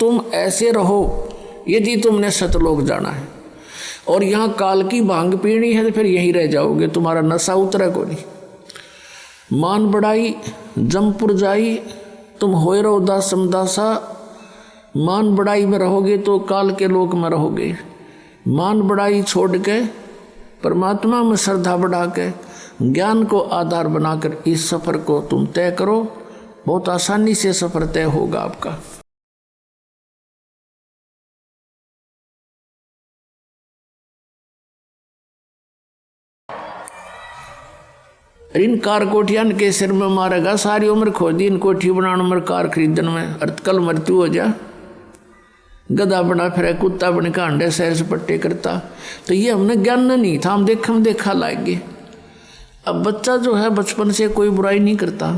तुम ऐसे रहो यदि तुमने सतलोक जाना है, और यहाँ काल की भांग पीनी है तो फिर यहीं रह जाओगे, तुम्हारा नशा उतरे को नहीं। मान बढ़ाई जमपुर जाई, तुम होए रहो दास समदासा। मान बढ़ाई में रहोगे तो काल के लोक में रहोगे। मान बढ़ाई छोड़ के परमात्मा में श्रद्धा बढ़ा के ज्ञान को आधार बनाकर इस सफर को तुम तय करो, बहुत आसानी से सफर तय होगा आपका। इन कार कोठियान के सिर में मारेगा, सारी उम्र खोदी इन कोठी बनाने में, कार खरीदने में, अर्थ कल मृत्यु हो जा। गधा बना फिर कुत्ता बन के अंडे सैर सपट्टे करता। तो ये हमने ज्ञान नहीं था, हम देखा लाएंगे। अब बच्चा जो है बचपन से कोई बुराई नहीं करता,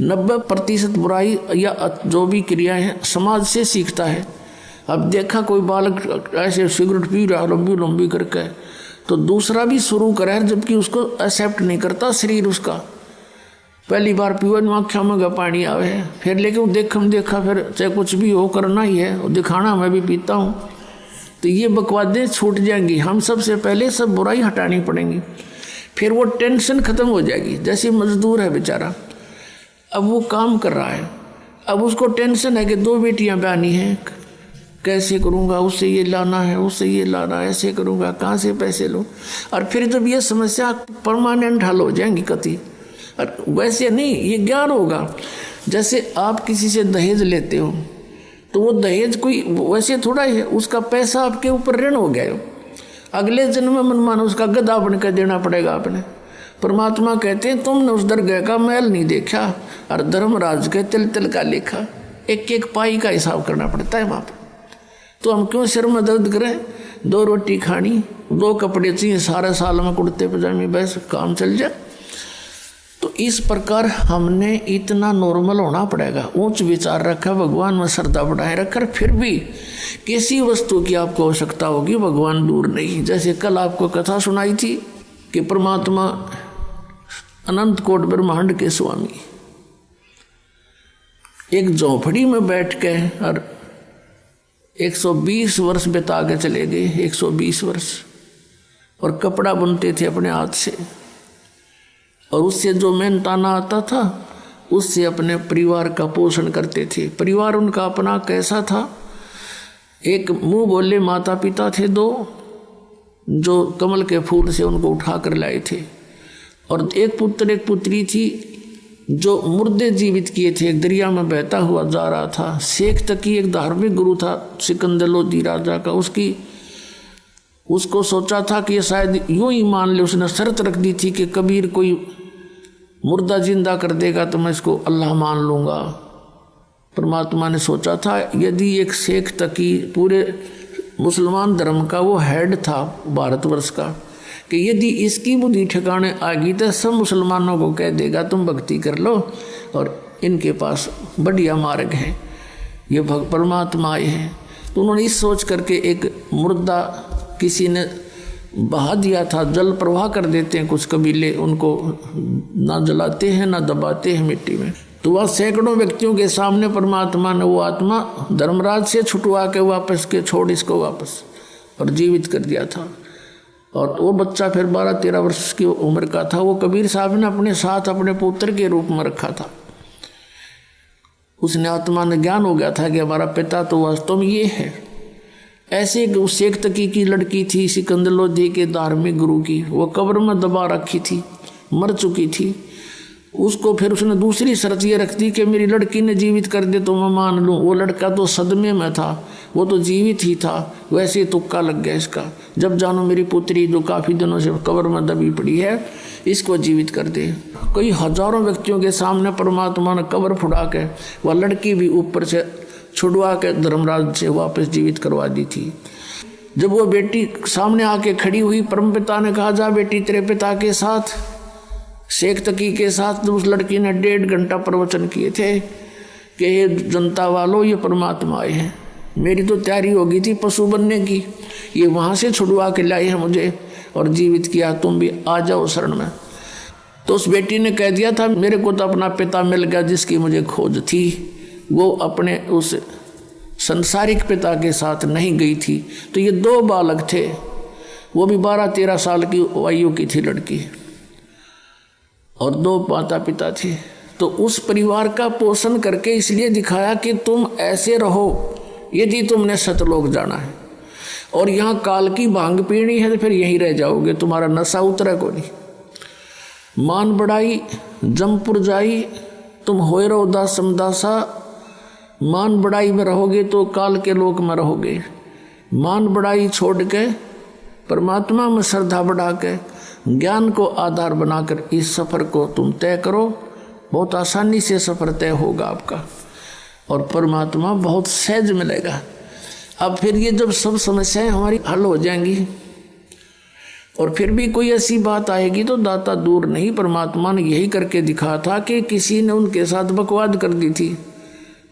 90% बुराई या जो भी क्रिया है समाज से सीखता है। अब देखा कोई बालक ऐसे सिगरेट पी रहा लंबी लंबी करके, तो दूसरा भी शुरू करे, जबकि उसको एक्सेप्ट नहीं करता शरीर उसका। पहली बार पीवा आँखों में पानी आवे है, फिर लेकिन देखा फिर चाहे कुछ भी हो करना ही है, और दिखाना मैं भी पीता हूँ। तो ये बकवादें छूट जाएंगी। हम सबसे पहले सब बुराई हटानी पड़ेंगी, फिर वो टेंशन खत्म हो जाएगी। जैसे मजदूर है बेचारा, अब वो काम कर रहा है, अब उसको टेंशन है कि 2 बेटियां ब्यानी हैं, कैसे करूँगा, उससे ये लाना है, उससे ये लाना है, ऐसे करूँगा, कहाँ से पैसे लूँ। और फिर जब ये समस्या परमानेंट हल हो जाएंगी कति। और वैसे नहीं, ये ज्ञान होगा। जैसे आप किसी से दहेज लेते हो तो वो दहेज कोई वैसे थोड़ा है, उसका पैसा आपके ऊपर ऋण हो गया, अगले जन्म में मनमाना उसका गधा बन कर देना पड़ेगा आपने। परमात्मा कहते हैं तुमने उस दरगाह का मैल नहीं देखा और धर्मराज के तिल तिल का लेखा, एक एक पाई का हिसाब करना पड़ता है वहाँ पर। तो हम क्यों सिर में दर्द करें, 2 रोटी खानी, 2 कपड़े चाहिए, सारे साल में कुर्ते पजामे, बस काम चल जाए। तो इस प्रकार हमने इतना नॉर्मल होना पड़ेगा, ऊंच विचार रखा, भगवान में श्रद्धा बढ़ाए रखकर, फिर भी किसी वस्तु की आपको आवश्यकता होगी, भगवान दूर नहीं। जैसे कल आपको कथा सुनाई थी कि परमात्मा अनंत कोट ब्रह्मांड के स्वामी एक झोंपड़ी में बैठ के और 120 वर्ष बिता के चले गए, 120 वर्ष, और कपड़ा बुनते थे अपने हाथ से, और उससे जो मेहनताना आता था उससे अपने परिवार का पोषण करते थे। परिवार उनका अपना कैसा था, एक मुंह बोले माता पिता थे 2, जो कमल के फूल से उनको उठा कर लाए थे, और एक पुत्र एक पुत्री थी जो मुर्दे जीवित किए थे, एक दरिया में बहता हुआ जा रहा था। शेख तकी एक धार्मिक गुरु था सिकंदर लोधी राजा का, उसको सोचा था कि ये शायद यूं ही मान ले, उसने शर्त रख दी थी कि कबीर कोई मुर्दा जिंदा कर देगा तो मैं इसको अल्लाह मान लूँगा। परमात्मा ने सोचा था यदि एक शेख तकी पूरे मुसलमान धर्म का वो हेड था भारतवर्ष का, कि यदि इसकी बुद्धि ठिकाने आ गई तो सब मुसलमानों को कह देगा तुम भक्ति कर लो, और इनके पास बढ़िया मार्ग है, ये परमात्मा आए हैं। तो उन्होंने इस सोच करके एक मुर्दा किसी ने बहा दिया था, जल प्रवाह कर देते हैं कुछ कबीले, उनको ना जलाते हैं ना दबाते हैं मिट्टी में। तो वह सैकड़ों व्यक्तियों के सामने परमात्मा ने वो आत्मा धर्मराज से छुटवा के वापस के छोड़ इसको वापस और जीवित कर दिया था। और वो बच्चा फिर 12-13 वर्ष की उम्र का था, वो कबीर साहब ने अपने साथ अपने पुत्र के रूप में रखा था। उसने आत्मा ने ज्ञान हो गया था कि हमारा पिता तो वास्तव में ये है। ऐसे उस शेख तकी की लड़की थी सिकंदर लोधी के धार्मिक गुरु की, वो कब्र में दबा रखी थी, मर चुकी थी। उसको फिर उसने दूसरी शर्त ये रख दी कि मेरी लड़की ने जीवित कर दे तो मैं मान लूँ। वो लड़का तो सदमे में था, वो तो जीवित ही था, वैसे ही तुक्का लग गया इसका, जब जानो मेरी पुत्री जो काफ़ी दिनों से कब्र में दबी पड़ी है इसको जीवित कर दे। कई हजारों व्यक्तियों के सामने परमात्मा ने कब्र फुड़ा के वह लड़की भी ऊपर से छुड़वा के धर्मराज से वापस जीवित करवा दी थी। जब वो बेटी सामने आके खड़ी हुई, परमपिता ने कहा जा बेटी तेरे पिता के साथ, शेख तकी के साथ। उस लड़की ने 1.5 घंटा प्रवचन किए थे कि ये जनता वालों ये परमात्मा आए हैं, मेरी तो तैयारी हो गई थी पशु बनने की, ये वहाँ से छुड़वा के लाए हैं मुझे और जीवित किया, तुम भी आ जाओ शरण में। तो उस बेटी ने कह दिया था मेरे को तो अपना पिता मिल गया जिसकी मुझे खोज थी। वो अपने उस संसारिक पिता के साथ नहीं गई थी। तो ये 2 बालक थे, वो भी 12-13 साल की आयु की थी लड़की, और 2 माता पिता थे। तो उस परिवार का पोषण करके इसलिए दिखाया कि तुम ऐसे रहो यदि तुमने सतलोक जाना है, और यहाँ काल की भांग पीनी है तो फिर यहीं रह जाओगे, तुम्हारा नशा उतरा को नहीं। मान बढ़ाई जमपुर जाई, तुम होए रहो दासम दासा। मान बढ़ाई में रहोगे तो काल के लोक में रहोगे। मान बढ़ाई छोड़ के परमात्मा में श्रद्धा बढ़ा के ज्ञान को आधार बनाकर इस सफ़र को तुम तय करो। बहुत आसानी से सफ़र तय होगा आपका, और परमात्मा बहुत सहज मिलेगा। अब फिर ये जब सब समस्याएं हमारी हल हो जाएंगी, और फिर भी कोई ऐसी बात आएगी तो दाता दूर नहीं। परमात्मा ने यही करके दिखा था कि किसी ने उनके साथ बकवाद कर दी थी,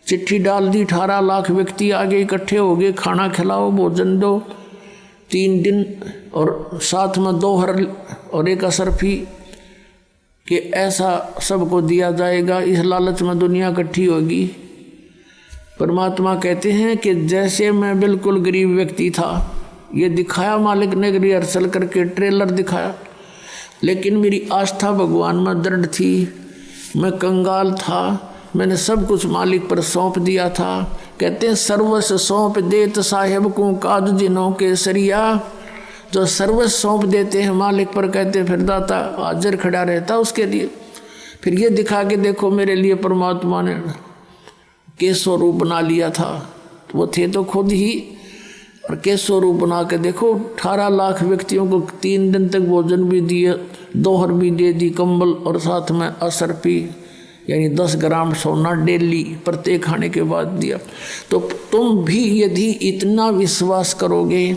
चिट्ठी डाल दी, 18 लाख व्यक्ति आगे इकट्ठे हो गए, खाना खिलाओ, भोजन दो, 3 दिन, और साथ में 2 हर और 1 असरफी, कि ऐसा सबको दिया जाएगा। इस लालच में दुनिया इकट्ठी होगी। परमात्मा कहते हैं कि जैसे मैं बिल्कुल गरीब व्यक्ति था, ये दिखाया मालिक ने रिहर्सल करके, ट्रेलर दिखाया, लेकिन मेरी आस्था भगवान में दृढ़ थी। मैं कंगाल था, मैंने सब कुछ मालिक पर सौंप दिया था। कहते हैं सर्वस्व सौंप देत साहेब को काज जिन्हों के सरिया। जो सर्वस्व सौंप देते हैं मालिक पर, कहते हैं फिर दाता हाजिर खड़ा रहता उसके लिए। फिर ये दिखा के देखो मेरे लिए परमात्मा ने केशव रूप बना लिया था, तो वो थे तो खुद ही, और केशव रूप बना के देखो 18 लाख व्यक्तियों को 3 दिन तक भोजन भी दिए, 2 हर भी दे दी, कंबल, और साथ में असरपी यानी 10 ग्राम सोना डेली प्रत्येक खाने के बाद दिया। तो तुम भी यदि इतना विश्वास करोगे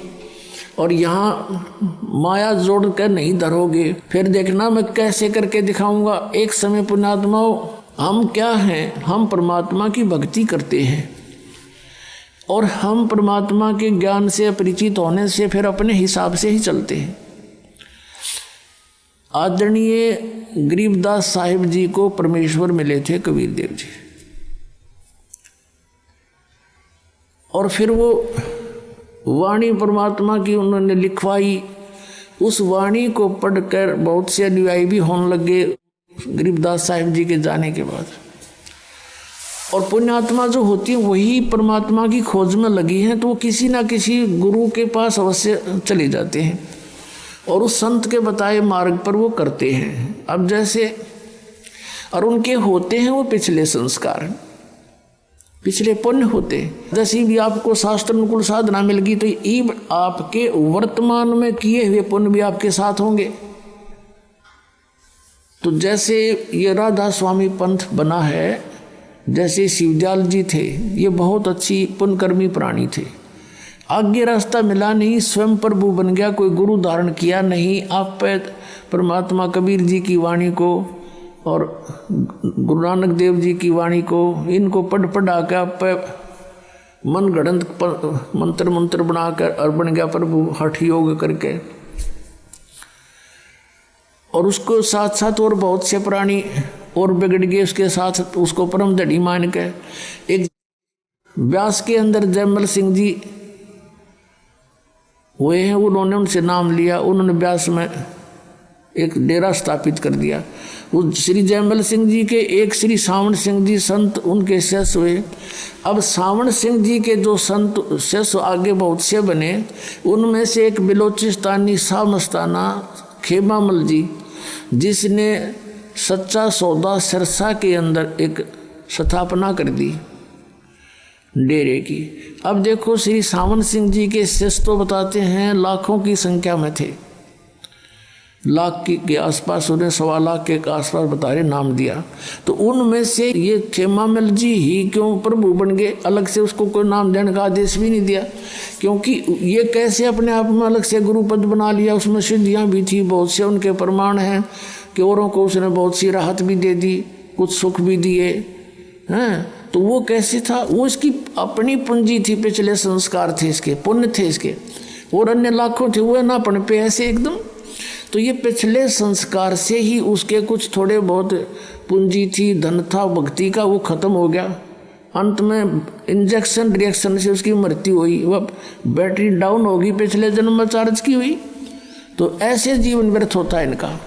और यहाँ माया जोड़ कर नहीं धरोगे, फिर देखना मैं कैसे करके दिखाऊंगा। एक समय पुण्यात्माओं, हम क्या हैं? हम परमात्मा की भक्ति करते हैं, और हम परमात्मा के ज्ञान से अपरिचित होने से फिर अपने हिसाब से ही चलते हैं। आदरणीय गरीबदास साहिब जी को परमेश्वर मिले थे कबीर देव जी, और फिर वो वाणी परमात्मा की उन्होंने लिखवाई। उस वाणी को पढ़कर बहुत से अनुयायी भी होने लगे गरीबदास साहिब जी के जाने के बाद। और पुण्यात्मा जो होती है वही परमात्मा की खोज में लगी हैं, तो वो किसी ना किसी गुरु के पास अवश्य चले जाते हैं, और उस संत के बताए मार्ग पर वो करते हैं। अब जैसे और उनके होते हैं वो पिछले संस्कार, पिछले पुण्य होते। जैसी भी आपको शास्त्र अनुकूल साधना मिल गई, तो ये आपके वर्तमान में किए हुए पुण्य भी आपके साथ होंगे। तो जैसे ये राधा स्वामी पंथ बना है, जैसे शिवदयाल जी थे, ये बहुत अच्छी पुण्यकर्मी प्राणी थे। आगे रास्ता मिला नहीं, स्वयं प्रभु बन गया, कोई गुरु धारण किया नहीं। आप पे परमात्मा कबीर जी की वाणी को और गुरु नानक देव जी की वाणी को, इनको पढ़ा के आप पे मन गढ़ंत मंत्र बनाकर और बन गया प्रभु हठ योग करके। और उसको साथ साथ और बहुत से प्राणी और बिगड़ गए उसके साथ, उसको परम धड़ी मान के। एक व्यास के अंदर जयमल सिंह जी हुए हैं, उन्होंने उनसे नाम लिया, उन्होंने व्यास में एक डेरा स्थापित कर दिया। उस श्री जयमल सिंह जी के एक श्री सावण सिंह जी संत उनके शिष्य हुए। अब सावण सिंह जी के जो संत शिष्य आगे बहुत से बने, उनमें से एक बिलोचिस्तानी शाह मस्ताना खेमामल जी, जिसने सच्चा सौदा सिरसा के अंदर एक स्थापना कर दी डेरे की। अब देखो श्री सावन सिंह जी के शिष्य तो बताते हैं लाखों की संख्या में थे, लाख के आसपास, उन्हें 1.25 लाख के आसपास बता रहे नाम दिया। तो उनमें से ये खेमामल जी ही क्यों प्रभु बन गए? अलग से उसको कोई नाम देने का आदेश भी नहीं दिया, क्योंकि ये कैसे अपने आप में अलग से गुरु पद बना लिया। उसमें सिद्धियाँ भी थी, बहुत से उनके प्रमाण हैं कि औरों को उसने बहुत सी राहत भी दे दी, कुछ सुख भी दिए हैं। तो वो कैसे था? वो इसकी अपनी पूंजी थी, पिछले संस्कार थे इसके, पुण्य थे इसके, और अन्य लाखों थे वो ना पन पे ऐसे एकदम। तो ये पिछले संस्कार से ही उसके कुछ थोड़े बहुत पूंजी थी, धन था भक्ति का, वो खत्म हो गया। अंत में इंजेक्शन रिएक्शन से उसकी मृत्यु हुई, वह बैटरी डाउन होगी, पिछले जन्म में चार्ज की हुई। तो ऐसे जीवन व्यर्थ होता है इनका।